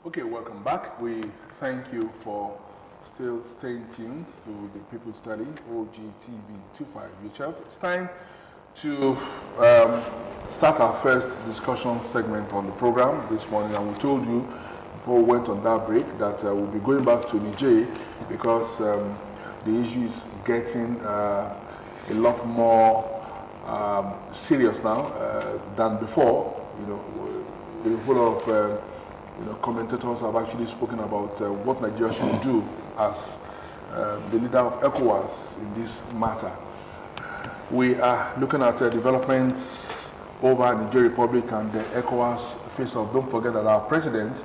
Okay, welcome back. We thank you for still staying tuned to the People's Study, OGTV 25 UHF. It's time to start our first discussion segment on the program this morning, and we told you before we went on that break that we'll be going back to Niger because the issue is getting a lot more serious now than before. You know, a whole lot of commentators have actually spoken about what Nigeria should do as the leader of ECOWAS in this matter. We are looking at developments over Niger Republic and the ECOWAS face-off. Don't forget that our president,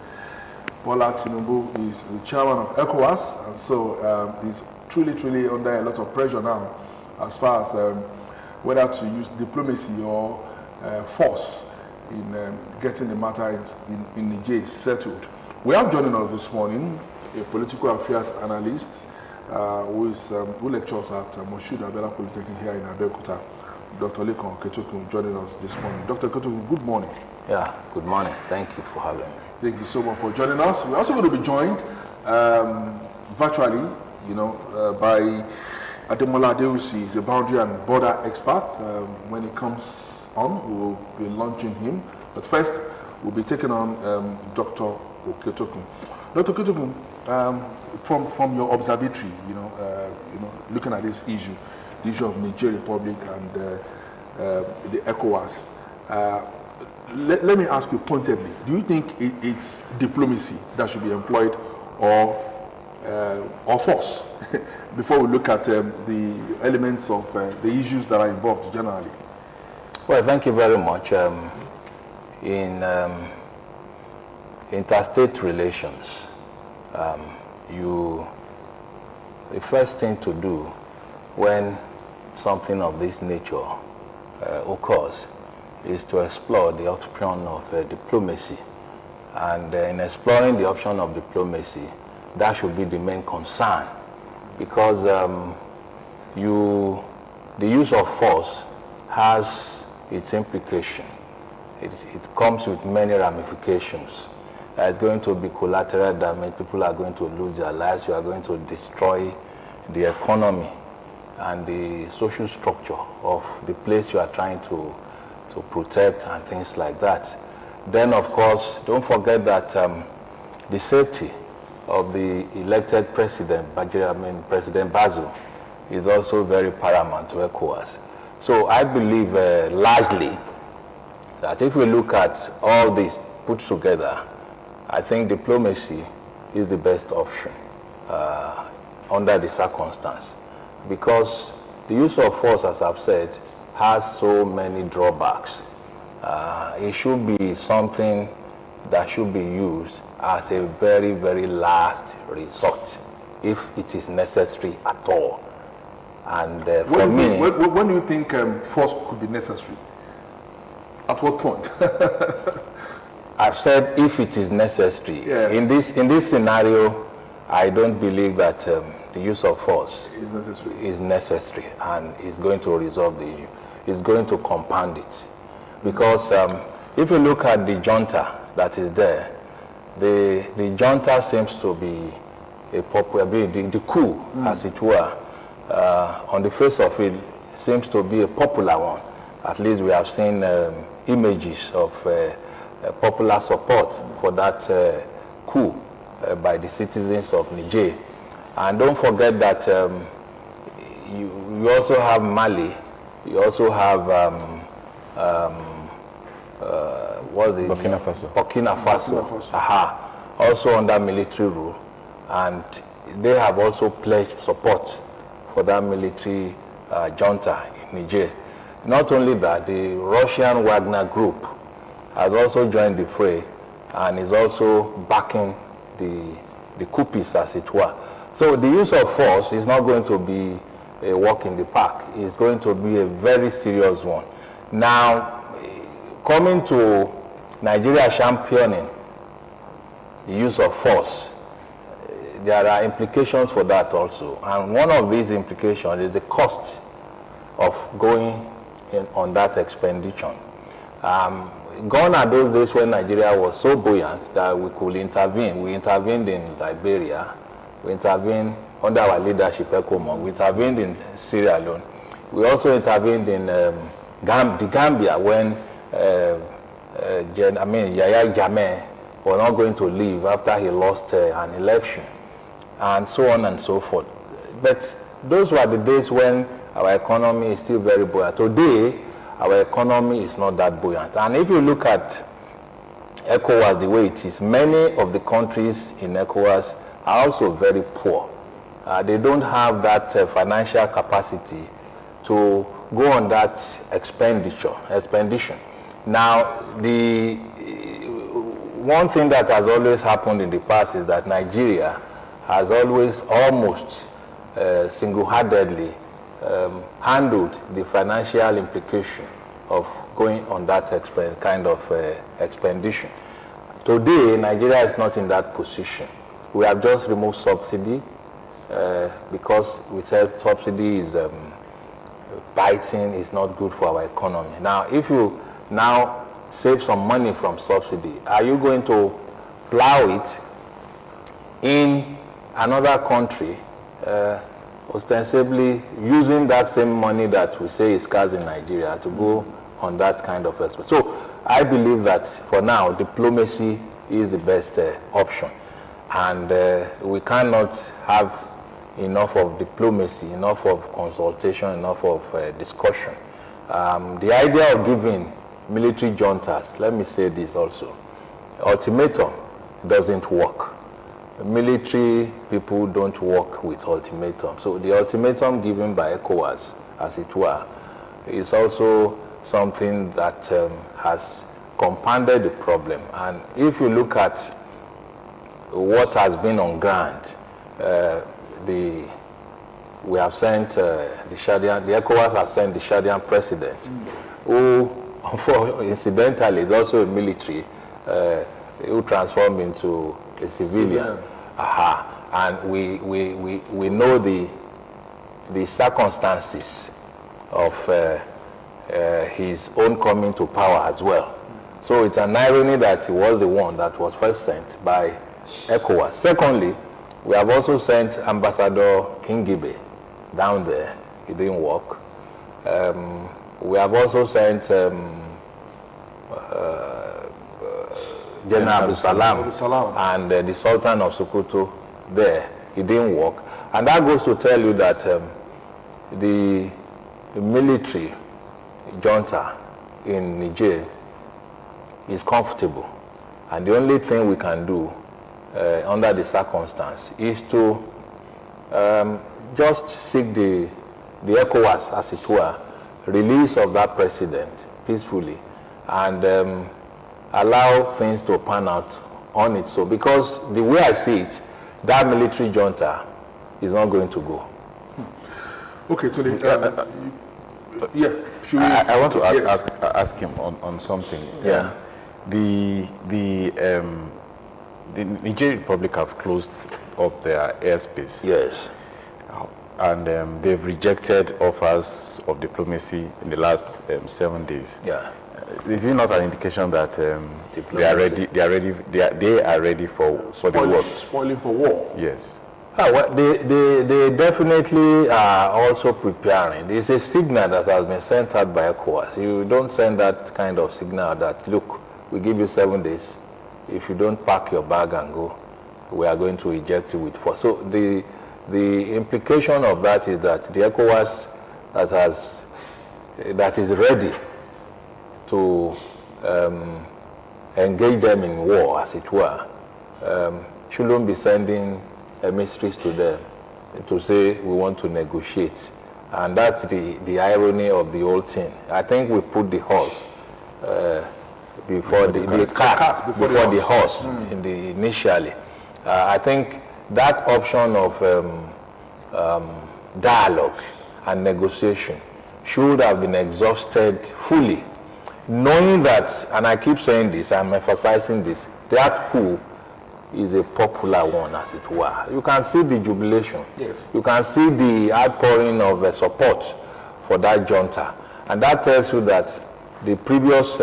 Bola Tinubu, is the chairman of ECOWAS, and so he's truly under a lot of pressure now as far as whether to use diplomacy or force in getting the matter in Niger settled. We have joining us this morning a political affairs analyst who lectures at Abeokuta Polytechnic here in Abeokuta, Dr. Abeokuta joining us this morning. Dr. Abeokuta, good morning. Yeah, good morning. Thank you for having me. Thank you so much for joining us. We're also going to be joined virtually, by Ademola Adeusi. He's a boundary and border expert. When he comes on, we will be launching him. But first, we'll be taking on Dr. Abeokuta. Dr. Abeokuta, from your observatory, looking at this issue, the issue of Niger Republic and the ECOWAS, let me ask you pointedly: do you think it's diplomacy that should be employed, or force? Before we look at the elements of the issues that are involved generally. Well, thank you very much. In interstate relations, the first thing to do when something of this nature occurs is to explore the option of diplomacy. And in exploring the option of diplomacy, that should be the main concern, because the use of force has its implication. It comes with many ramifications. It's going to be collateral damage. People are going to lose their lives. You are going to destroy the economy and the social structure of the place you are trying to protect and things like that. Then, of course, don't forget that the safety of the elected president, President Bazoum, is also very paramount to ECOWAS. So I believe largely that if we look at all this put together, I think diplomacy is the best option under the circumstance, because the use of force, as I've said, has so many drawbacks. It should be something that should be used as a very last resort, if it is necessary at all. And for me, when do you think force could be necessary? At what point? I've said if it is necessary. Yeah. In this scenario, I don't believe that the use of force is necessary and is going to resolve the issue. It's going to compound it, because if you look at the junta that is there, the junta seems to be the coup, as it were. On the face of it, seems to be a popular one. At least we have seen images of popular support for that coup by the citizens of Niger. And don't forget that you also have Mali, you also have Burkina Faso. Burkina Faso. Also under military rule, and they have also pledged support for that military junta in Niger. Not only that, the Russian Wagner group has also joined the fray and is also backing the coupists, as it were. So the use of force is not going to be a walk in the park. It's going to be a very serious one. Now, coming to Nigeria championing the use of force, there are implications for that also. And one of these implications is the cost of going on that expenditure. gone are those days when Nigeria was so buoyant that we could intervene. We intervened in Liberia. We intervened under our leadership, ECOWAS. We intervened in Sierra Leone. We also intervened in the Gambia when Yahya Jammeh was not going to leave after he lost an election, and so on and so forth. But those were the days when our economy is still very buoyant. Today, our economy is not that buoyant. And if you look at ECOWAS the way it is, many of the countries in ECOWAS are also very poor. They don't have that financial capacity to go on that expedition. Now, the one thing that has always happened in the past is that Nigeria has always almost single-handedly handled the financial implication of going on that kind of expedition. Today, Nigeria is not in that position. We have just removed subsidy because we said subsidy is biting, is not good for our economy. Now, if you now save some money from subsidy, are you going to plow it in another country, ostensibly using that same money that we say is scarce in Nigeria to go on that kind of export? So I believe that for now, diplomacy is the best option. And we cannot have enough of diplomacy, enough of consultation, enough of discussion. The idea of giving military juntas, let me say this also, ultimatum doesn't work. Military people don't work with ultimatum. So the ultimatum given by ECOWAS, as it were, is also something that has compounded the problem. And if you look at what has been on ground, we have sent the ECOWAS has sent the Chadian president, who incidentally is also a military, who transformed into a civilian. And we know the circumstances of his own coming to power as well. So it's an irony that he was the one that was first sent by ECOWAS. Secondly, we have also sent Ambassador Kingibe down there. It didn't work. We have also sent General Abdul Salam and the Sultan of Sokoto there. It didn't work. And that goes to tell you that the military junta in Niger is comfortable. And the only thing we can do under the circumstance is to just seek the ECOWAS, as it were, release of that president peacefully, and allow things to pan out on it. So, because the way I see it, that military junta is not going to go. Okay, Tony. Yeah, I want to ask him on something. Yeah. The Niger Republic have closed up their airspace. Yes. And they've rejected offers of diplomacy in the last 7 days. Yeah. Is it not an indication that they are ready for the worst? Spoiling for war. Yes. Well, they definitely are also preparing. It's a signal that has been sent out by ECOWAS. You don't send that kind of signal that, look, we give you 7 days. If you don't pack your bag and go, we are going to eject you with force. So the implication of that is that the ECOWAS that is ready to engage them in war, as it were, shouldn't be sending emissaries to them to say we want to negotiate. And that's the irony of the whole thing. I think we put the horse before the cart before the horse initially. I think that option of dialogue and negotiation should have been exhausted fully, knowing that, and I keep saying this, I'm emphasizing this, that coup is a popular one, as it were. You can see the jubilation. Yes. You can see the outpouring of support for that junta. And that tells you that the previous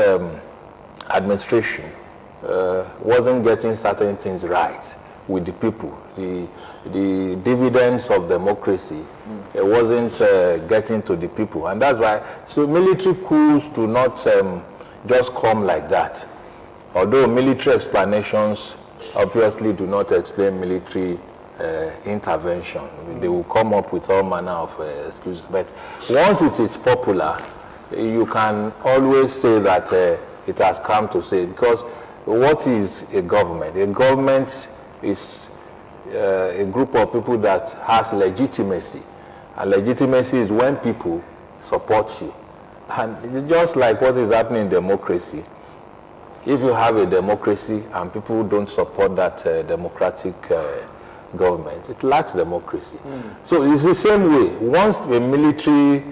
administration wasn't getting certain things right with the people. The dividends of democracy wasn't getting to the people, and that's why. So military coups do not just come like that. Although military explanations obviously do not explain military intervention, they will come up with all manner of excuses. But once it is popular, you can always say that it has come to say, because what is a government? A government is a group of people that has legitimacy, and legitimacy is when people support you. And just like what is happening in democracy, if you have a democracy and people don't support that democratic government, it lacks democracy. So it's the same way. Once a military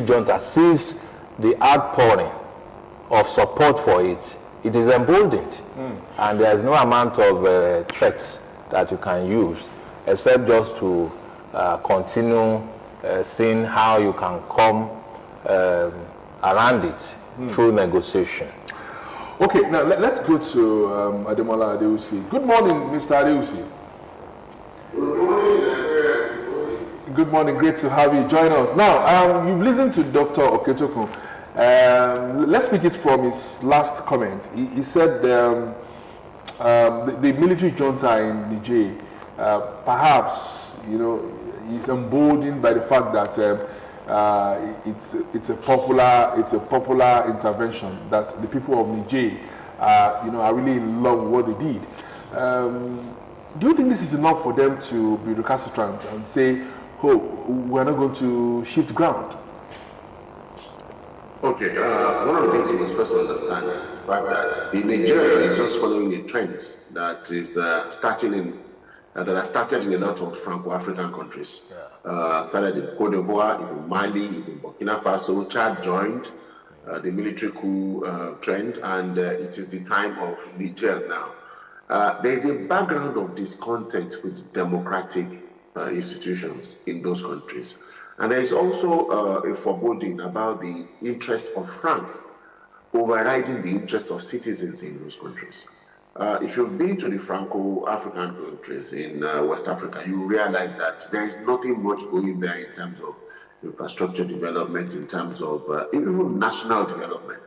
junta sees the outpouring of support for it, it is emboldened, and there is no amount of threats that you can use except just to continue seeing how you can come around it through negotiation. Okay, now let's go to Ademola Adeusi. Good morning, Mr. Adeusi. Good morning. Good morning, great to have you join us. Now, you've listened to Dr. Okechukwu. Let's pick it from his last comment. He said the military junta in Niger, perhaps, is emboldened by the fact that it's a popular intervention, that the people of Niger, are really in love with what they did. Do you think this is enough for them to be recalcitrant and say, "Oh, we're not going to shift ground"? Okay, one of the things we must first understand is the fact that Nigeria is just following a trend that is started in a lot of Franco-African countries. Started in Cote d'Ivoire, is in Mali, is in Burkina Faso. Chad joined the military coup trend, and it is the time of Niger now. There is a background of discontent with democratic institutions in those countries. And there is also a foreboding about the interest of France overriding the interest of citizens in those countries. If you've been to the Franco-African countries in West Africa, you realize that there is nothing much going there in terms of infrastructure development, in terms of even national development.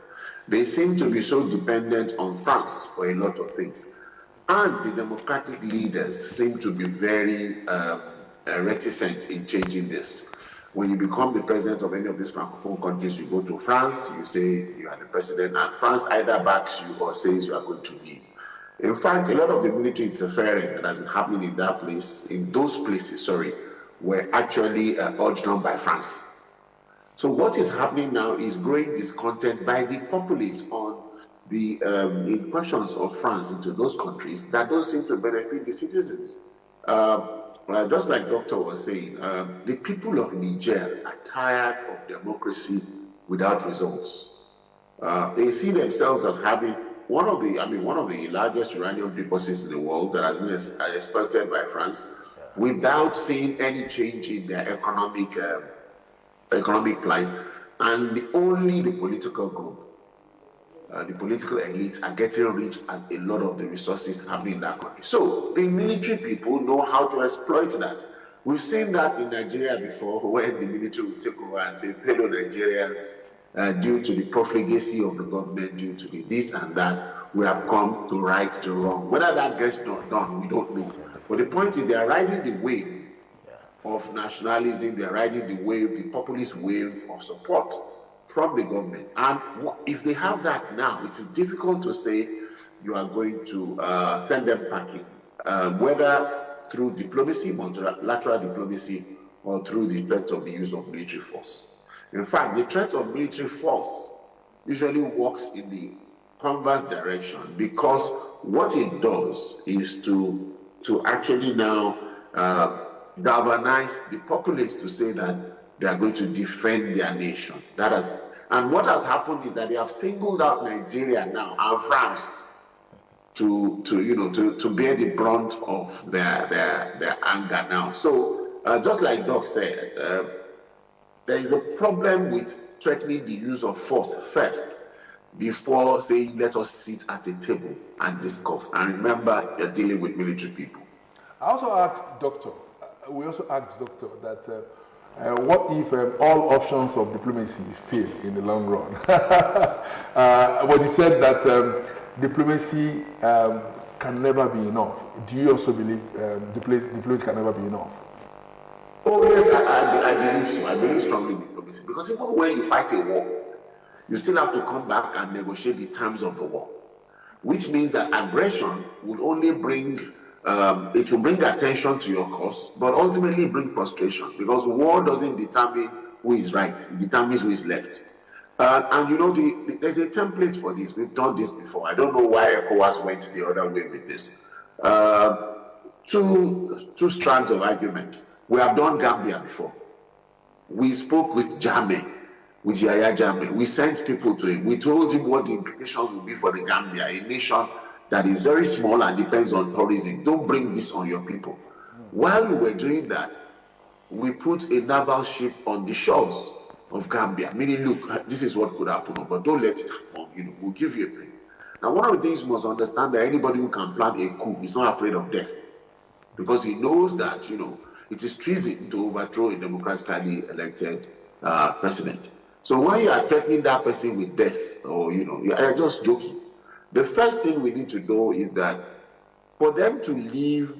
They seem to be so dependent on France for a lot of things. And the democratic leaders seem to be very reticent in changing this. When you become the president of any of these Francophone countries, you go to France, you say you are the president, and France either backs you or says you are going to leave. In fact, a lot of the military interference that has been happening in those places, were actually urged on by France. So what is happening now is growing discontent by the populace on the incursions of France into those countries that don't seem to benefit the citizens. Just like Doctor was saying, the people of Niger are tired of democracy without results. They see themselves as having one of the largest uranium deposits in the world that has been exploited by France, without seeing any change in their economic plight, and only the political group, the political elites are getting rich at a lot of the resources happening in that country. So the military people know how to exploit that. We've seen that in Nigeria before, where the military will take over and say, fellow Nigerians, due to the profligacy of the government, due to the this and that, we have come to right the wrong. Whether that gets done, we don't know. But the point is, they are riding the wave of nationalism, they are riding the wave, the populist wave of support from the government. And if they have that now, it is difficult to say you are going to send them packing, whether through diplomacy, multilateral diplomacy, or through the threat of the use of military force. In fact, the threat of military force usually works in the converse direction, because what it does is to actually now galvanize the populace to say that they are going to defend their nation. And what has happened is that they have singled out Nigeria now and France to bear the brunt of their anger now. So just like Doc said, there is a problem with threatening the use of force first. before saying, let us sit at a table and discuss. And remember, you're dealing with military people. I also asked Doctor, we also asked Doctor that what if all options of diplomacy fail in the long run? But he said that diplomacy can never be enough. Do you also believe diplomacy can never be enough? Oh yes, I believe so. I believe strongly in diplomacy, because even when you fight a war, you still have to come back and negotiate the terms of the war, which means that aggression will only bring it will bring attention to your cause, but ultimately bring frustration, because war doesn't determine who is right; it determines who is left. And you know, there's a template for this. We've done this before. I don't know why ECOWAS went the other way with this. Two strands of argument. We have done Gambia before. We spoke with Jammeh, with Yahya Jammeh. We sent people to him. We told him what the implications would be for the Gambia, a nation that is very small and depends on tourism. Don't bring this on your people. While we were doing that, we put a naval ship on the shores of Gambia, meaning, look, this is what could happen, but don't let it happen. You know, we'll give you a break. Now, one of the things you must understand, that anybody who can plan a coup is not afraid of death, because he knows that, you know, it is treason to overthrow a democratically elected president. So when you are threatening that person with death, or, you know, you are just joking. The first thing we need to know is that for them to leave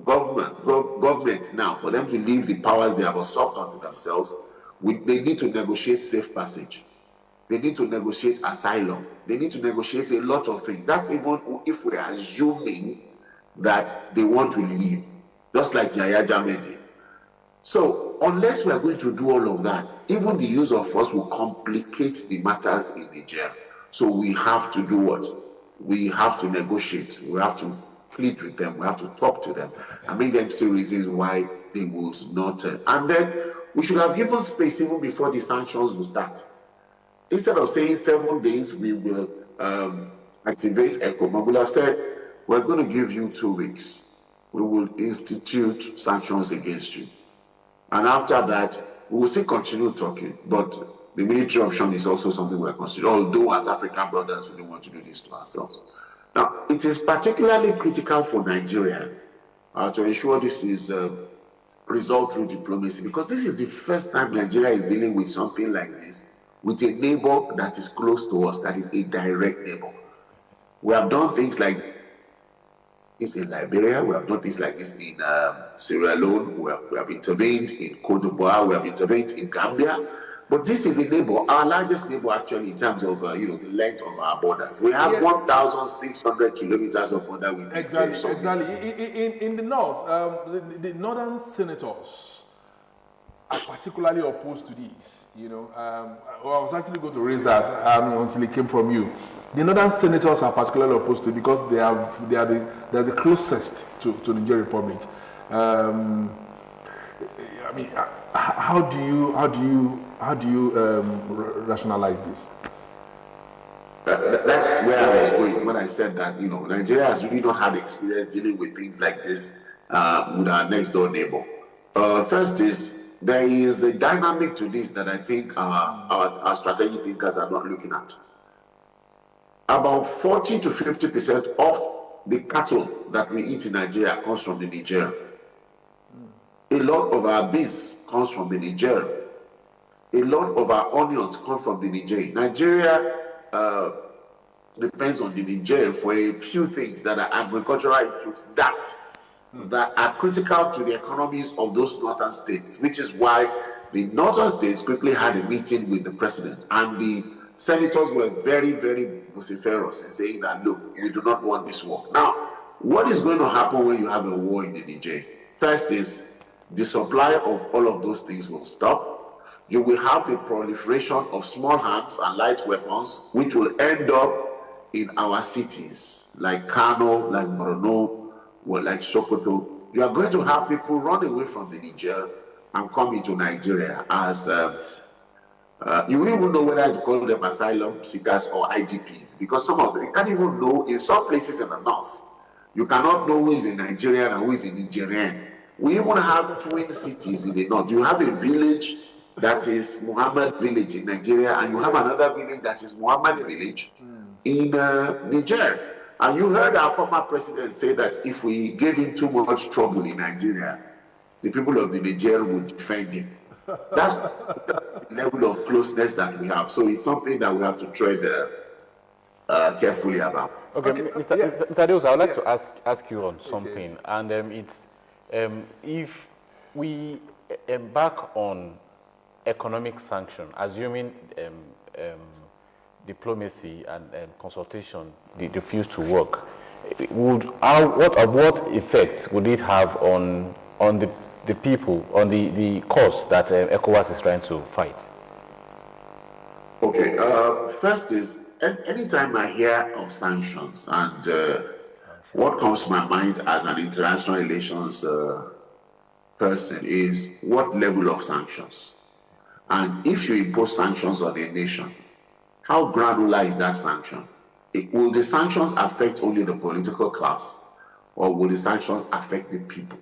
government now, for them to leave the powers they have usurped onto themselves, they need to negotiate safe passage. They need to negotiate asylum. They need to negotiate a lot of things. That's even if we're assuming that they want to leave, just like Yahya Jammeh did. So unless we are going to do all of that, even the use of force will complicate the matters in Niger. So we have to do what? We have to negotiate. We have to plead with them. We have to talk to them and make them see reasons why they will not. And then we should have given space even before the sanctions will start. Instead of saying 7 days, we will activate ECOWAS, we will have said, we're going to give you 2 weeks. We will institute sanctions against you. And after that, we will still continue talking. But the military option is also something we're considering, although as African brothers, we don't want to do this to ourselves. Now, it is particularly critical for Nigeria to ensure this is resolved through diplomacy, because this is the first time Nigeria is dealing with something like this, with a neighbor that is close to us, that is a direct neighbor. We have done things like this in Liberia, we have done things like this in Sierra Leone, we have intervened in Cote d'Ivoire, we have intervened in Gambia, but this is a neighbor, our largest neighbor actually, in terms of you know, the length of our borders. We have 1,600 kilometers of border with Nigeria. Exactly. In the north, the northern senators are particularly opposed to this. You know, well, I was actually going to raise that until it came from you. The northern senators are particularly opposed to it because they are the closest to the Niger Republic. I mean, how do you rationalize this? That's where I was going when I said that, you know, Nigeria has really not had experience dealing with things like this with our next door neighbor. First is, there is a dynamic to this that I think our strategic thinkers are not looking at. About 40 to 50% of the cattle that we eat in Nigeria comes from the Niger. A lot of our beans comes from the Niger. A lot of our onions come from the Niger. Nigeria depends on the Niger for a few things that are agricultural inputs that are critical to the economies of those northern states, which is why the northern states quickly had a meeting with the president, and the senators were very, very vociferous in saying that, look, we do not want this war. Now, what is going to happen when you have a war in the Niger? First is, the supply of all of those things will stop. You will have the proliferation of small arms and light weapons, which will end up in our cities, like Kano, like Borno, or like Sokoto. You are going to have people run away from the Niger and come into Nigeria as you don't even know whether to call them asylum seekers or IDPs, because some of them, you can't even know. In some places in the north, you cannot know who is a Nigerian and who is a Nigerian. We even have twin cities in the north. You have a village that is Muhammad village in Nigeria, and you have another village that is Muhammad village in Niger. And you heard our former president say that if we gave him too much trouble in Nigeria, the people of the Niger would defend him. That's the level of closeness that we have. So it's something that we have to tread carefully about. Okay, Mr. Adeokuta, I would like to ask you on something, and it's if we embark on economic sanction, assuming diplomacy and consultation refuse to work, what effect would it have on the people, on the cause that ECOWAS is trying to fight? Okay, first is, anytime I hear of sanctions, and what comes to my mind as an international relations person is what level of sanctions. And if you impose sanctions on a nation, how granular is that sanction? Will the sanctions affect only the political class, or will the sanctions affect the people?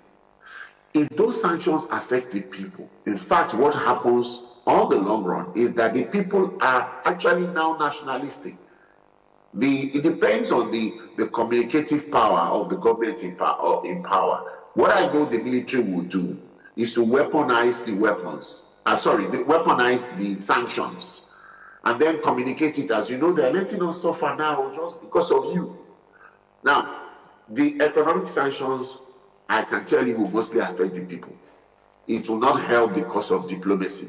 If those sanctions affect the people, in fact, what happens on the long run is that the people are actually now nationalistic. It depends on the communicative power of the government in power. What I know the military will do is to weaponize the weapons. Weaponize the sanctions, and then communicate it as, you know, they're letting us suffer now just because of you. Now, the economic sanctions, I can tell you, will mostly affect the people. It will not help the cause of diplomacy.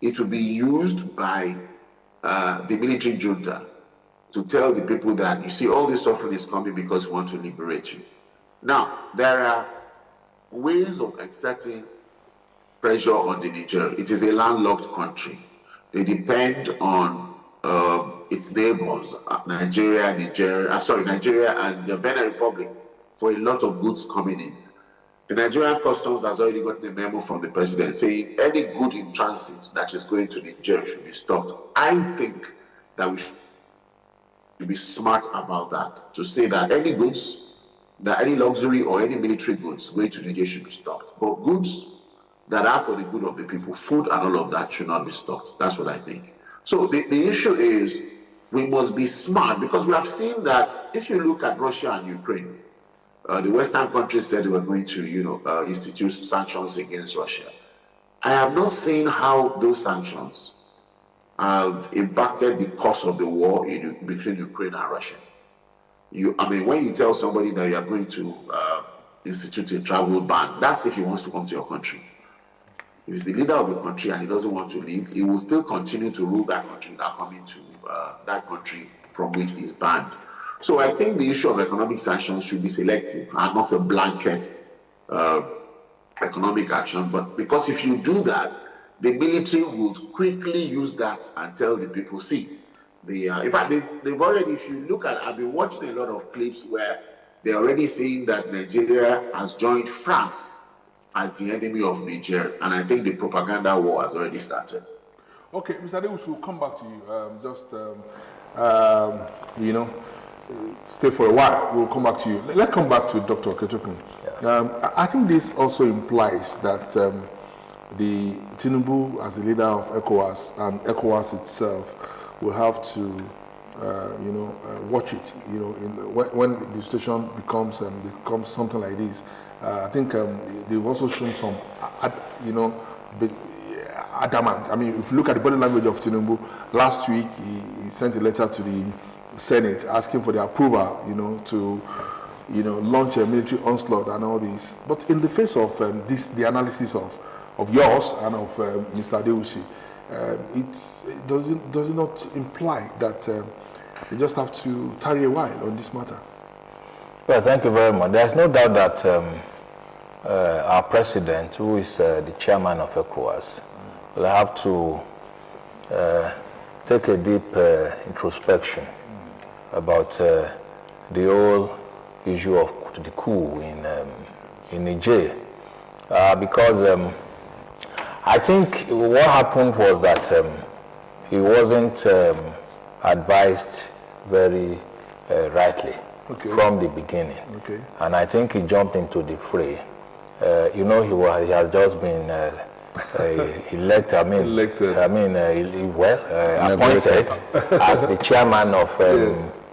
It will be used by the military junta to tell the people that, you see, all this suffering is coming because we want to liberate you. Now, there are ways of exerting pressure on the Niger. It is a landlocked country. They depend on its neighbors, Nigeria and the Benin Republic, for a lot of goods coming in. The Nigerian customs has already gotten a memo from the president saying any good in transit that is going to Niger should be stopped. I think that we should be smart about that, to say that any goods, that any luxury or any military goods going to Niger should be stopped. But goods that are for the good of the people, food and all of that, should not be stopped. That's what I think. So the issue is, we must be smart, because we have seen that if you look at Russia and Ukraine, the Western countries said they were going to, institute sanctions against Russia. I have not seen how those sanctions have impacted the course of the war between Ukraine and Russia. When you tell somebody that you are going to institute a travel ban, that's if he wants to come to your country. If he's the leader of the country and he doesn't want to leave, he will still continue to rule that country without coming to that country from which he's banned. So I think the issue of economic sanctions should be selective and not a blanket economic action. But because if you do that, the military would quickly use that and tell the people, see, in fact, they've already, if you look at, I've been watching a lot of clips where they're already saying that Nigeria has joined France as the enemy of Niger, and I think the propaganda war has already started. Okay, Mr. Adeokuta, we'll come back to you. Stay for a while. We'll come back to you. Let's come back to Dr. Okechukwu. Yeah. I think this also implies that the Tinubu, as the leader of ECOWAS, and ECOWAS itself, will have to, watch it. When the situation becomes something like this. I think they've also shown some, adamant. I mean, if you look at the body language of Tinubu, last week he sent a letter to the Senate asking for the approval, to, launch a military onslaught and all this. But in the face of the analysis of yours and of Mr. Adeokuta, does it not imply that they just have to tarry a while on this matter? Well, thank you very much. There's no doubt that our president, who is the chairman of ECOWAS, will have to take a deep introspection about the whole issue of the coup in Niger, because I think what happened was that he wasn't advised very rightly from the beginning, and I think he jumped into the fray. He has just been appointed as the chairman of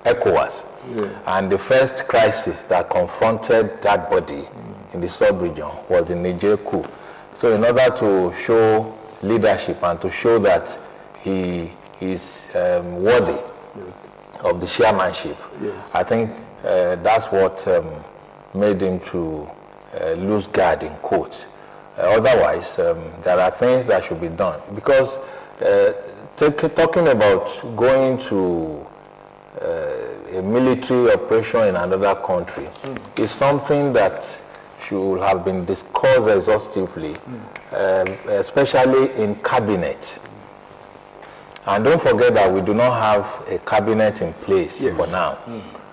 ECOWAS. Yeah. And the first crisis that confronted that body in the sub-region was the Niger coup. So in order to show leadership and to show that he is worthy of the chairmanship, I think that's what made him to lose guard in quotes. Otherwise, there are things that should be done. Because talking about going to a military operation in another country is something that should have been discussed exhaustively, especially in cabinet. And don't forget that we do not have a cabinet in place for now.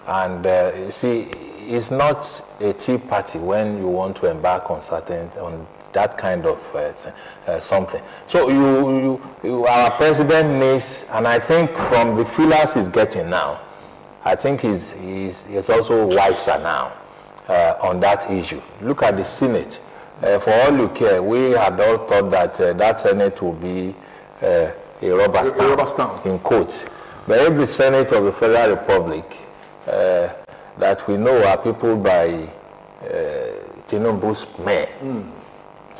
And you see, it's not a tea party when you want to embark on that kind of something. So our president needs, and I think from the feelers he's getting now, I think he's also wiser now on that issue. Look at the Senate. For all you care, we had all thought that that Senate would be a rubber stamp, in quotes. But if the Senate of the Federal Republic that we know are people by Tinubu's men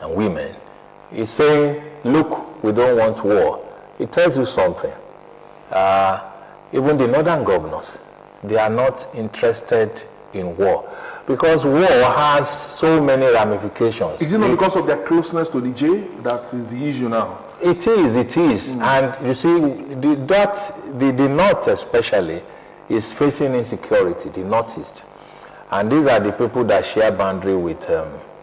and women, is saying, look, we don't want war. It tells you something. Even the northern governors, they are not interested in war. Because war has so many ramifications. Is it not because of their closeness to Niger that is the issue now? It is. And you see, the North especially is facing insecurity, the Northeast. And these are the people that share boundary with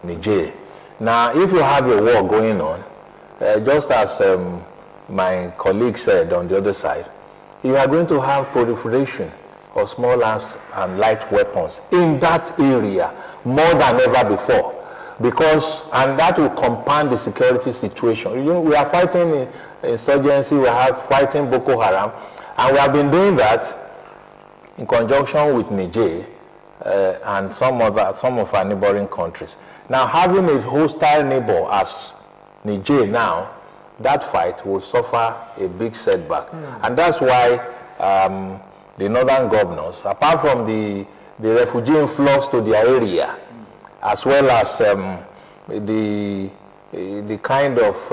Niger. Now, if you have a war going on, just as my colleague said on the other side, you are going to have proliferation of small arms and light weapons in that area more than ever before. And that will compound the security situation. We are fighting insurgency, we are fighting Boko Haram, and we have been doing that in conjunction with Niger and some of our neighboring countries. Now, having a hostile neighbor as Niger now, that fight will suffer a big setback. And that's why the northern governors, apart from the refugee influx to their area, as well as the kind of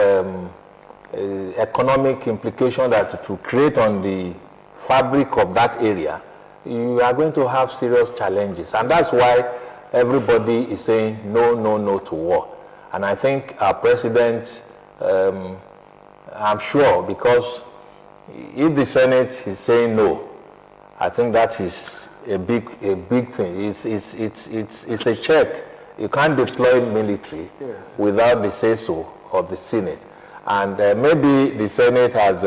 economic implication that it will create on the fabric of that area, you are going to have serious challenges. And that's why everybody is saying no to war. And I think our president, I'm sure, because if the Senate is saying no, I think that is a big thing. It's a check. You can't deploy military without the say-so of the Senate. And maybe the Senate has,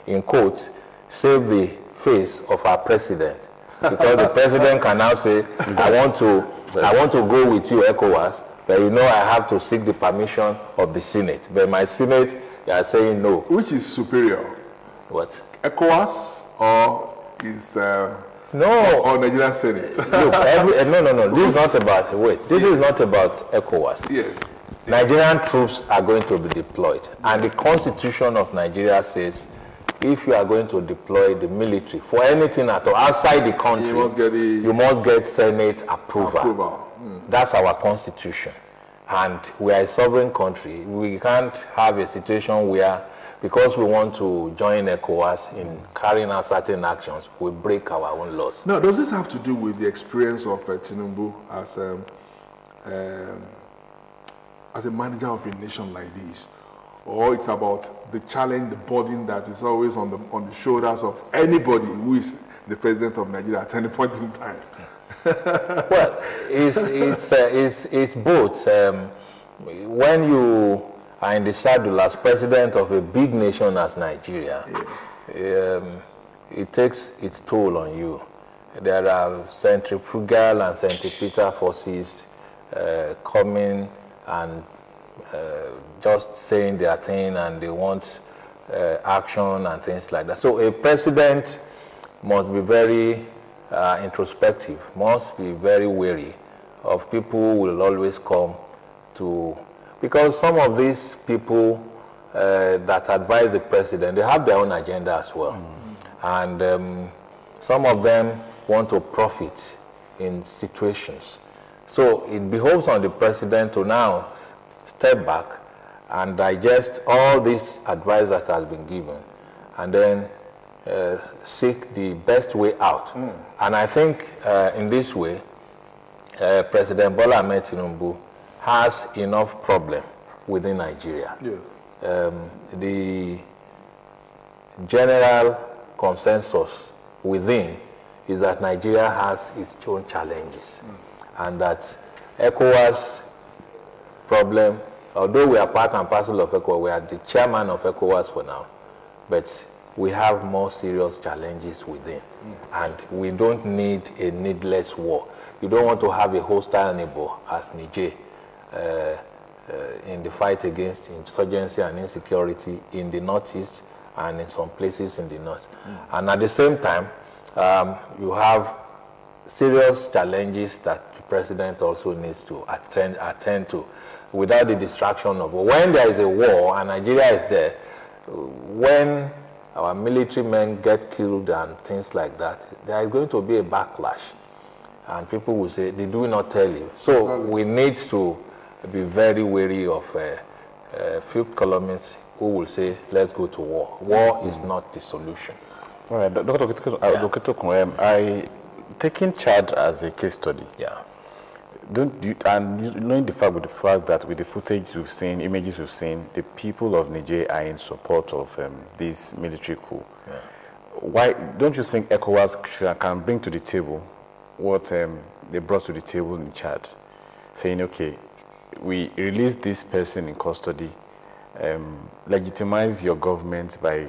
in quotes, saved the face of our president. Because the president can now say, I want to go with you, ECOWAS, but I have to seek the permission of the Senate. But my Senate, they are saying no. Which is superior? What? ECOWAS or is no, or Nigerian Senate? Look, no. This is not about This is not about ECOWAS. Yes. Nigerian troops are going to be deployed, and the Constitution of Nigeria says, if you are going to deploy the military for anything at all outside the country, you must get Senate approval. That's our Constitution. And we are a sovereign country. We can't have a situation where, because we want to join ECOWAS in carrying out certain actions, we break our own laws. Now, does this have to do with the experience of Tinubu as a manager of a nation like this? Or it's about the challenge, the burden that is always on the shoulders of anybody who is the president of Nigeria at any point in time? Well, it's both. When you are in the saddle as president of a big nation as Nigeria, it takes its toll on you. There are centrifugal and centripetal forces coming and just saying their thing, and they want action and things like that. So a president must be very introspective, must be very wary of people who will always come to because some of these people that advise the president, they have their own agenda as well. And some of them want to profit in situations. So it behoves on the president to now step back and digest all this advice that has been given, and then seek the best way out. And I think in this way, President Bola Ahmed Tinubu has enough problem within Nigeria. Yes. The general consensus within is that Nigeria has its own challenges, and that ECOWAS problem, although we are part and parcel of ECOWAS, we are the chairman of ECOWAS for now, but we have more serious challenges within, and we don't need a needless war. You don't want to have a hostile neighbor as Niger in the fight against insurgency and insecurity in the northeast and in some places in the north. And at the same time, you have serious challenges that the president also needs to attend to without the distraction of war. When there is a war and Nigeria is there, when our military men get killed and things like that, there is going to be a backlash. And people will say, did we not tell you? So we need to be very wary of fifth columnists who will say, let's go to war. War is not the solution. All right, Dr. Tokun, I taking Chad as a case study. Yeah. Knowing the fact that with the footage we've seen, images we've seen, the people of Niger are in support of this military coup. Yeah. Why don't you think ECOWAS can bring to the table what they brought to the table in Chad, saying, okay, we release this person in custody, legitimize your government by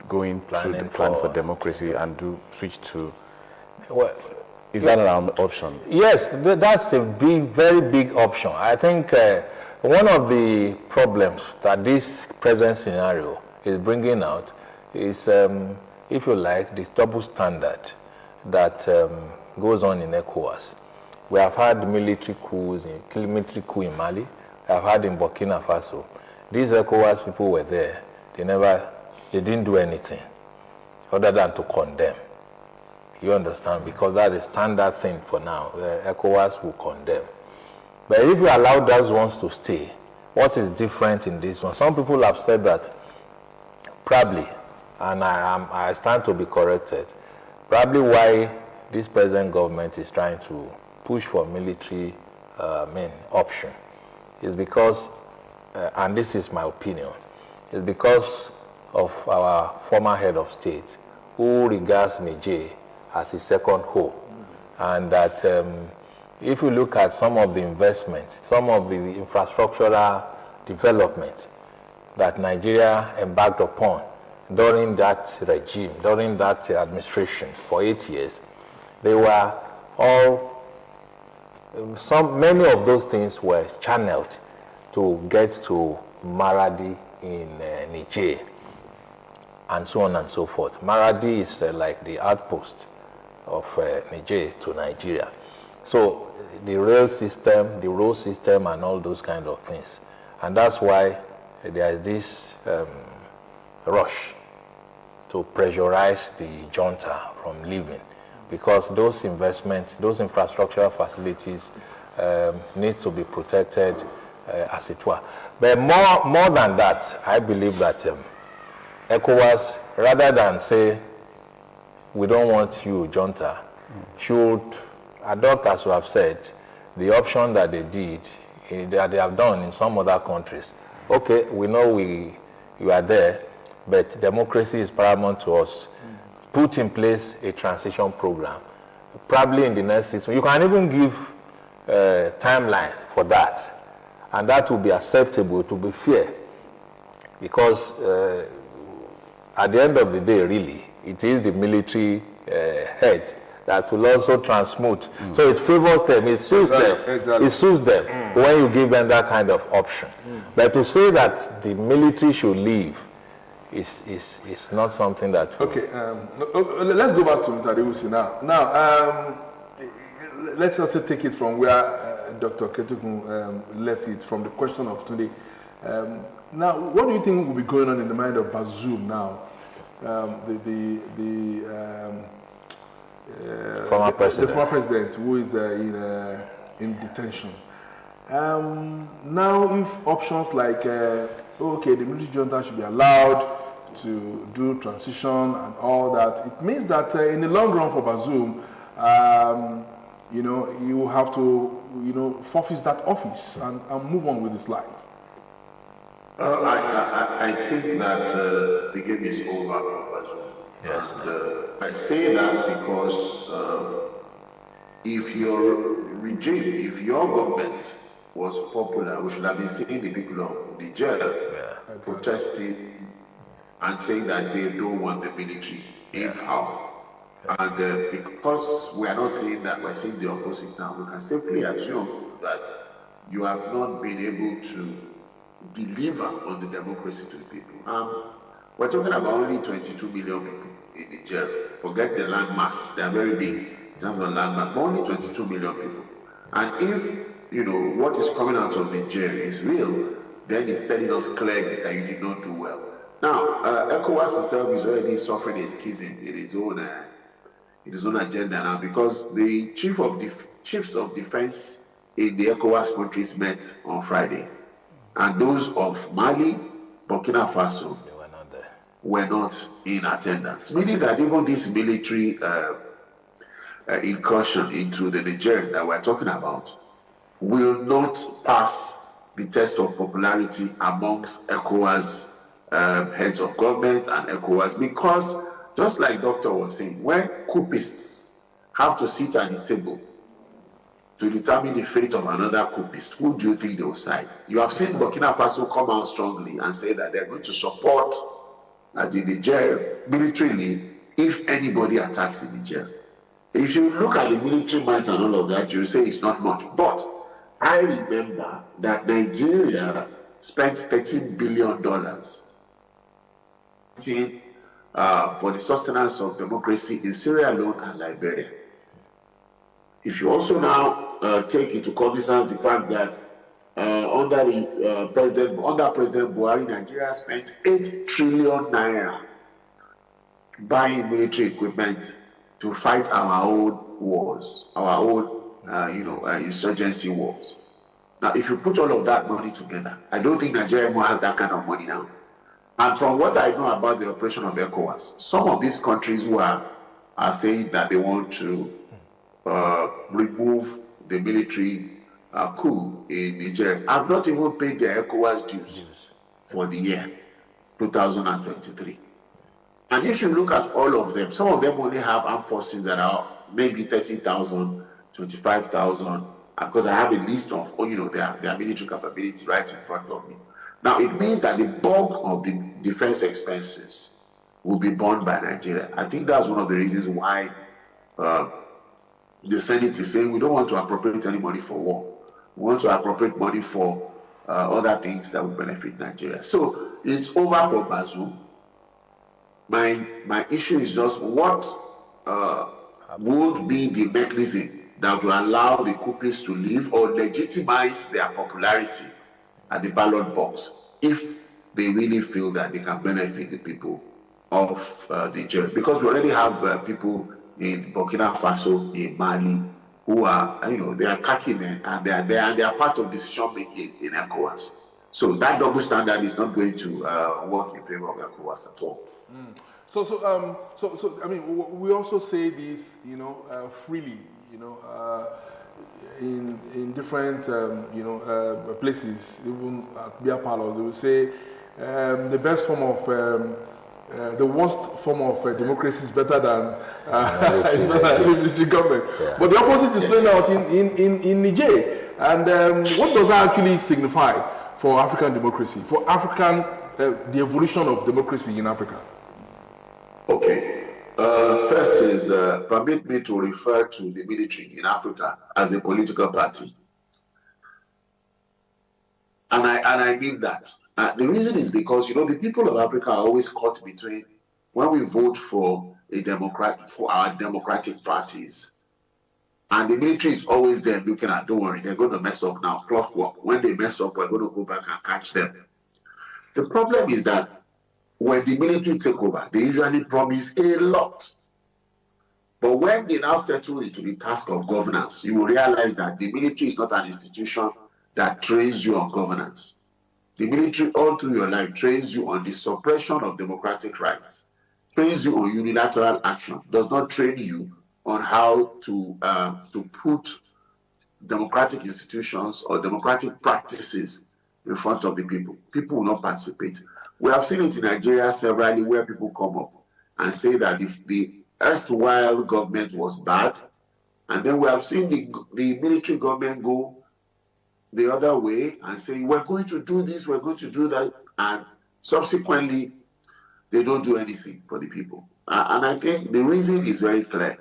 going through the plan for democracy and switch to... Well, is that an option? Yes, that's a very big option. I think one of the problems that this present scenario is bringing out is, if you like, this double standard that goes on in ECOWAS. We have had military coups in Mali. We have had in Burkina Faso. These ECOWAS people were there. They didn't do anything other than to condemn. You understand? Because that's a standard thing for now. ECOWAS will condemn. But if you allow those ones to stay, what is different in this one? Some people have said that probably, and I stand to be corrected, probably why this present government is trying to push for military option is because, and this is my opinion, is because of our former head of state who regards Niger as a second home. And that if you look at some of the investments, some of the infrastructural development that Nigeria embarked upon during that regime, during that administration for 8 years, they were all, many of those things were channeled to get to Maradi in Niger, and so on and so forth. Maradi is like the outpost of Niger to Nigeria. So the rail system, the road system, and all those kind of things. And that's why there is this rush to pressurize the junta from leaving, because those investments, those infrastructural facilities need to be protected as it were. But more than that, I believe that ECOWAS, rather than say, we don't want you, junta, should adopt, as we have said, the option that they did, that they have done in some other countries. Okay, we know you are there, but democracy is paramount to us. Put in place a transition program, probably in the next 6 months. You can even give a timeline for that, and that will be acceptable, to be fair, because at the end of the day, really, it is the military head that will also transmute. So it favors them, it suits them. Exactly. It suits them when you give them that kind of option. But to say that the military should leave is not something that... Okay, let's go back to Mr. Adewusi now. Now, let's also take it from where Dr. Ketukun left it from the question of today. Now, what do you think will be going on in the mind of Bazoum now? Former president. The former president who is in detention. Now, if options like, okay, the military junta should be allowed to do transition and all that, it means that in the long run for Bazoum, you have to, forfeit that office and move on with his life. I think that the game is over for Bazoum. Yes. And, I say that because if your regime, if your government was popular, we should have been seeing the people of Niger protesting and saying that they don't want the military in power. And because we are not seeing that, we're seeing the opposite now, we can safely assume that you have not been able to deliver on the democracy to the people. We're talking about only 22 million people in Niger. Forget the land mass, they are very big in terms of land mass, but only 22 million people. And if, what is coming out of Niger is real, then it's telling us clearly that you did not do well. Now, ECOWAS itself is already suffering a schism in its own agenda now, because the chiefs of defense in the ECOWAS countries met on Friday, and those of Mali, Burkina Faso were not in attendance, meaning that even this military incursion into the Niger that we're talking about will not pass the test of popularity amongst ECOWAS heads of government and ECOWAS, because just like Doctor was saying, when coupists have to sit at the table to determine the fate of another coupist, who do you think they will side? You have seen Burkina Faso come out strongly and say that they're going to support the Niger militarily if anybody attacks the Niger. If you look at the military might and all of that, you say it's not much. But I remember that Nigeria spent $13 billion for the sustenance of democracy in Sierra Leone and Liberia. If you also now take into cognizance the fact that under President Buhari, Nigeria spent 8 trillion naira buying military equipment to fight our own wars, our own insurgency wars. Now, if you put all of that money together, I don't think Nigeria has that kind of money now. And from what I know about the operation of ECOWAS, some of these countries who are saying that they want to remove the military coup in Nigeria have not even paid their ECOWAS dues for the year 2023. And if you look at all of them, some of them only have armed forces that are maybe 30,000, 25,000, because I have a list of their military capability right in front of me. Now, it means that the bulk of the defense expenses will be borne by Nigeria. I think that's one of the reasons why the Senate is saying we don't want to appropriate any money for war. We want to appropriate money for other things that will benefit Nigeria. So it's over for Bazoum. My issue is just what would be the mechanism that will allow the coupists to leave or legitimize their popularity at the ballot box if they really feel that they can benefit the people of Nigeria. Because we already have people in Burkina Faso, in Mali, who are, they are khaki men, and they are part of decision making in ECOWAS. So that double standard is not going to work in favor of ECOWAS at all. Mm. So I mean, we also say this, freely, in different, places, even at beer parlors, they will say the best form of, the worst form of democracy is better than military government. Yeah. But the opposite is playing out in Niger. And what does that actually signify for African democracy, for African, the evolution of democracy in Africa? Okay. First is, permit me to refer to the military in Africa as a political party. And I mean that. The reason is because, the people of Africa are always caught between when we vote for our democratic parties And the military is always there looking at, don't worry, they're going to mess up now, clockwork. When they mess up, we're going to go back and catch them. The problem is that when the military take over, they usually promise a lot. But when they now settle into the task of governance, you will realize that the military is not an institution that trains you on governance. The military all through your life trains you on the suppression of democratic rights, trains you on unilateral action, does not train you on how to put democratic institutions or democratic practices in front of the people. People will not participate. We have seen it in Nigeria severally where people come up and say that if the erstwhile government was bad, and then we have seen the military government go the other way and say, we're going to do this, we're going to do that, and subsequently, they don't do anything for the people. And I think the reason is very clear.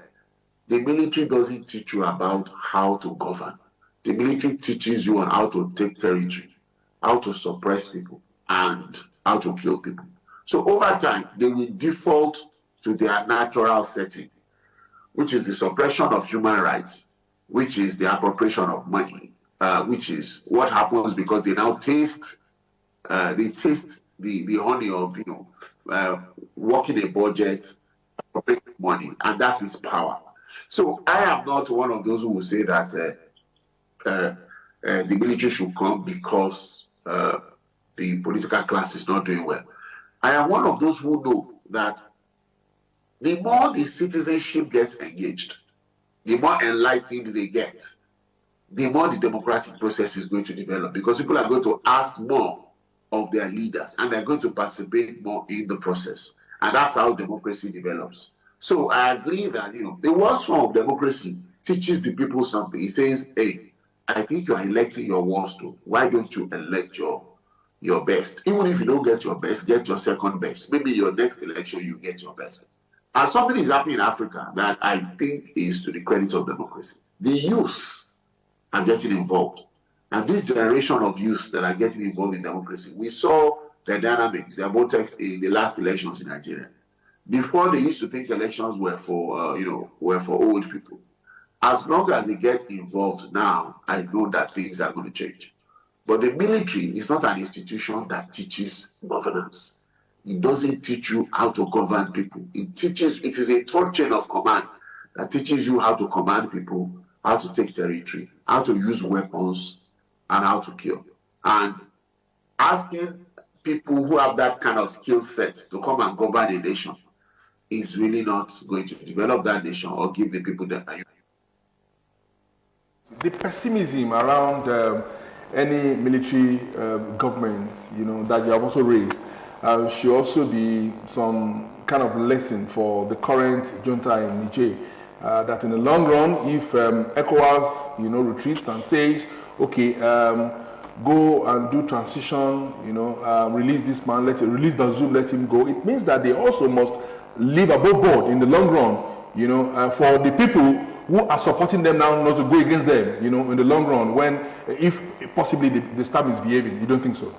The military doesn't teach you about how to govern. The military teaches you on how to take territory, how to suppress people, and how to kill people. So over time, they will default to their natural setting, which is the suppression of human rights, which is the appropriation of money, which is what happens because they now taste the honey of working a budget, appropriating money, and that is power. So I am not one of those who will say that the military should come because the political class is not doing well. I am one of those who know that the more the citizenship gets engaged, the more enlightened they get, the more the democratic process is going to develop because people are going to ask more of their leaders and they're going to participate more in the process. And that's how democracy develops. So I agree that, the worst form of democracy teaches the people something. It says, hey, I think you are electing your worst. Why don't you elect your best? Even if you don't get your best, get your second best. Maybe your next election, you get your best. And something is happening in Africa that I think is to the credit of democracy. The youth are getting involved. And this generation of youth that are getting involved in democracy, we saw the dynamics, their vortex in the last elections in Nigeria. Before they used to think elections were for old people. As long as they get involved now, I know that things are going to change. But the military is not an institution that teaches governance. It doesn't teach you how to govern people. It is a third chain of command that teaches you how to command people, how to take territory, how to use weapons, and how to kill. And asking people who have that kind of skill set to come and govern a nation is really not going to develop that nation or give the people the pessimism around any military government, that you have also raised, should also be some kind of lesson for the current junta in Niger. That in the long run, if ECOWAS, retreats and says, okay, go and do transition, release this man, release Bazoum, let him go. It means that they also must live above board in the long run, for the people who are supporting them now not to go against them, in the long run, when, if possibly the staff is behaving. You don't think so?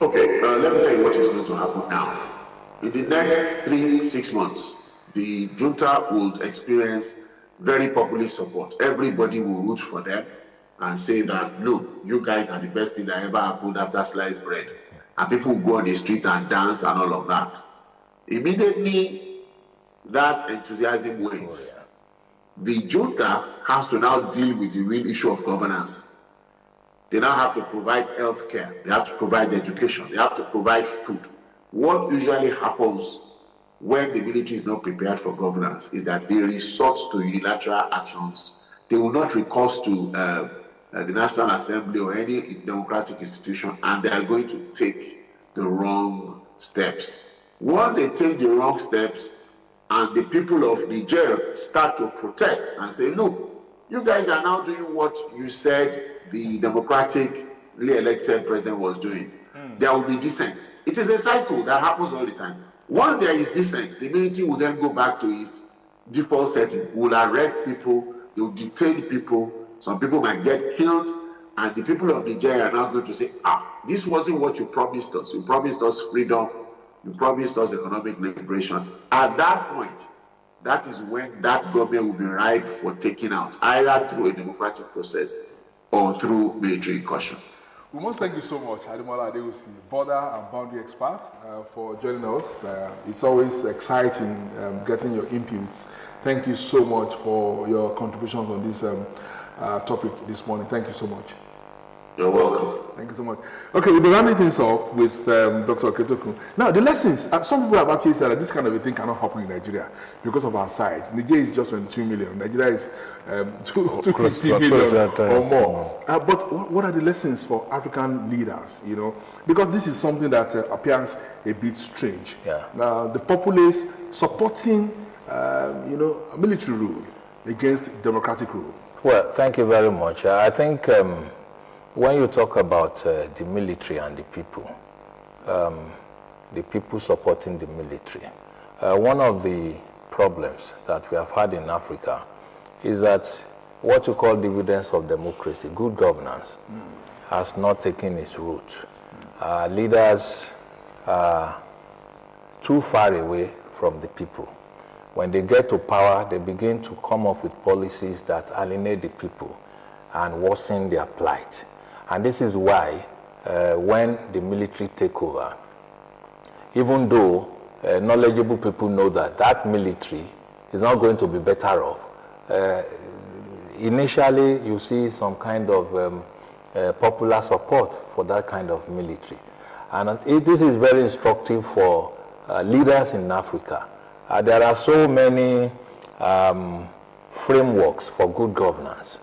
Okay, let me tell you what is going to happen now. In the next 3-6 months, the junta will experience very populist support. Everybody will root for them and say that, look, you guys are the best thing that ever happened after sliced bread. And people will go on the street and dance and all of that. Immediately, that enthusiasm wanes. The junta has to now deal with the real issue of governance. They now have to provide health care, they have to provide education, they have to provide food. What usually happens when the military is not prepared for governance is that they resort to unilateral actions. They will not recourse to the National Assembly or any democratic institution, and they are going to take the wrong steps. Once they take the wrong steps, and the people of Niger start to protest and say, look, you guys are now doing what you said the democratically elected president was doing. There will be dissent. It is a cycle that happens all the time. Once there is dissent, the military will then go back to its default setting. Will arrest people, they will detain people, some people might get killed, and the people of Nigeria are now going to say, this wasn't what you promised us. You promised us freedom, you promised us economic liberation. At that point, that is when that government will be ripe for taking out, either through a democratic process or through military incursion. We must thank you so much, Ademola Adeosi, border and boundary expert, for joining us. It's always exciting getting your inputs. Thank you so much for your contributions on this topic this morning. Thank you so much. You're welcome. Thank you so much. Okay, we'll be rounding things up with Dr. Oketoku. Now, the lessons, some people have actually said that this kind of a thing cannot happen in Nigeria because of our size. Nigeria is just 22 million. Nigeria is 250 million or more. But what are the lessons for African leaders, you know? Because this is something that appears a bit strange. Yeah. The populace supporting, military rule against democratic rule. Well, thank you very much. I think when you talk about the military and the people supporting the military, one of the problems that we have had in Africa is that what you call dividends of democracy, good governance, has not taken its root. Leaders are too far away from the people. When they get to power, they begin to come up with policies that alienate the people and worsen their plight. And this is why when the military take over, even though knowledgeable people know that that military is not going to be better off, initially you see some kind of popular support for that kind of military. And this is very instructive for leaders in Africa. There are so many frameworks for good governance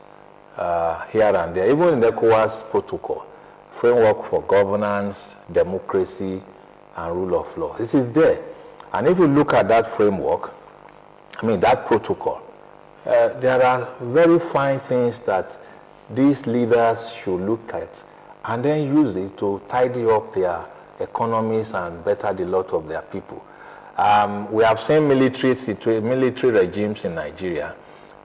here and there, even in the ECOWAS protocol, framework for governance, democracy, and rule of law. This is there. And if you look at that framework, that protocol, there are very fine things that these leaders should look at and then use it to tidy up their economies and better the lot of their people. We have seen military regimes in Nigeria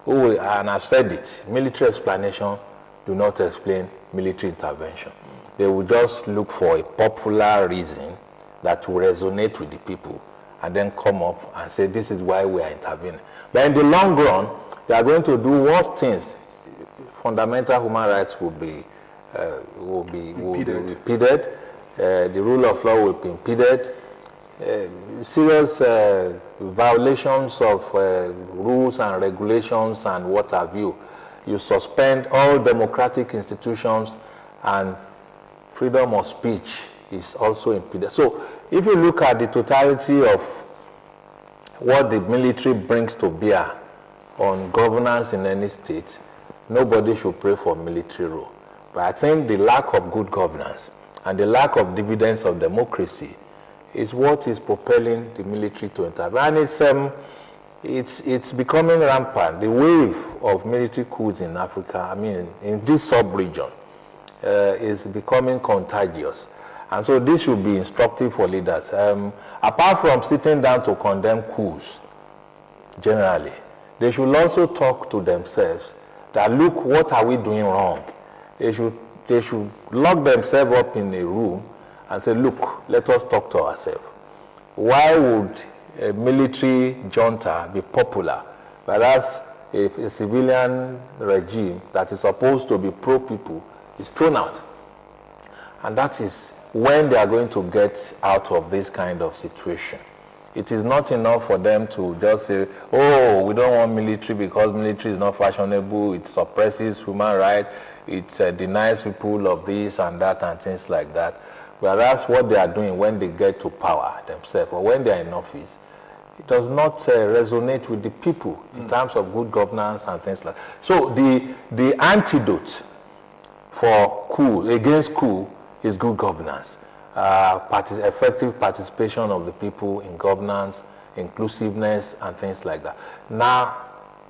who, and I've said it, military explanation do not explain military intervention. They will just look for a popular reason that will resonate with the people and then come up and say, this is why we are intervening. But in the long run, they are going to do worse things. Fundamental human rights will be impeded. The rule of law will be impeded. Serious violations of rules and regulations and what have you. You suspend all democratic institutions, and freedom of speech is also impeded. So if you look at the totality of what the military brings to bear on governance in any state, nobody should pray for military rule. But I think the lack of good governance and the lack of dividends of democracy is what is propelling the military to intervene. And it's becoming rampant. The wave of military coups in Africa, in this sub-region, is becoming contagious. And so this should be instructive for leaders. Apart from sitting down to condemn coups, generally, they should also talk to themselves that, look, what are we doing wrong? They should lock themselves up in a room and say, look, let us talk to ourselves. Why would a military junta be popular, whereas a civilian regime that is supposed to be pro-people is thrown out? And that is when they are going to get out of this kind of situation. It is not enough for them to just say, oh, we don't want military because military is not fashionable, it suppresses human rights, it denies people of this and that and things like that. Whereas what they are doing when they get to power themselves or when they are in office, it does not resonate with the people in terms of good governance and things like that. So the antidote for against coup is good governance. Effective participation of the people in governance, inclusiveness, and things like that. Now,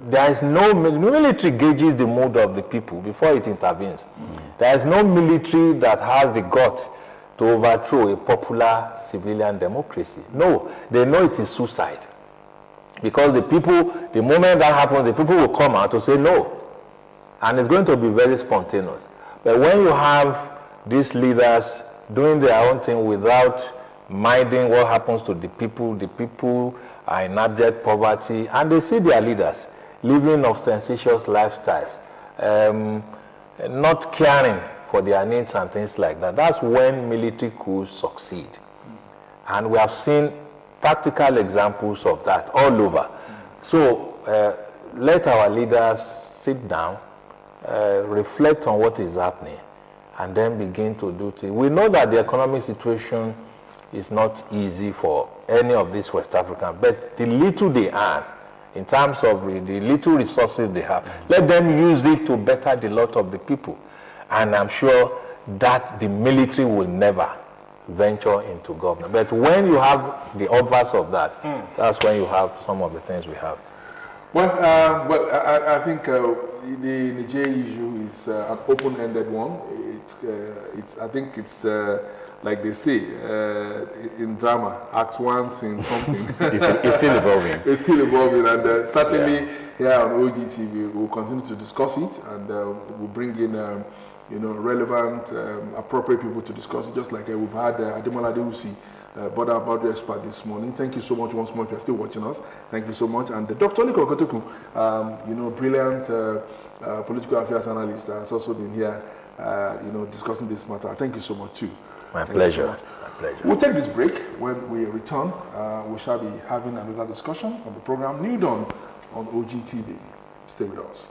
there is no military gauges the mood of the people before it intervenes. There is no military that has the guts to overthrow a popular civilian democracy. No, they know it is suicide. Because the people, the moment that happens, the people will come out to say no. And it's going to be very spontaneous. But when you have these leaders doing their own thing without minding what happens to the people are in abject poverty, and they see their leaders living ostentatious lifestyles, not caring for their needs and things like that. That's when military coups succeed. And we have seen practical examples of that all over. So let our leaders sit down, reflect on what is happening, and then begin to do things. We know that the economic situation is not easy for any of these West Africans, but the little they earn, in terms of the little resources they have, let them use it to better the lot of the people. And I'm sure that the military will never venture into government. But when you have the obverse of that, that's when you have some of the things we have. Well, I think the Niger issue is an open-ended one. I think it's like they say in drama, act one, scene something. It's still evolving. It's still evolving, and certainly here on OGTV we'll continue to discuss it, and we'll bring in relevant, appropriate people to discuss it. Just like we've had Ademola Adewusi, border boundary expert this morning. Thank you so much once more if you're still watching us. Thank you so much. And Dr. Oliko Okotoku, brilliant political affairs analyst, has also been here, discussing this matter. Thank you so much too. My pleasure. My pleasure. We'll take this break. When we return, we shall be having another discussion on the program New Dawn on OGTV. Stay with us.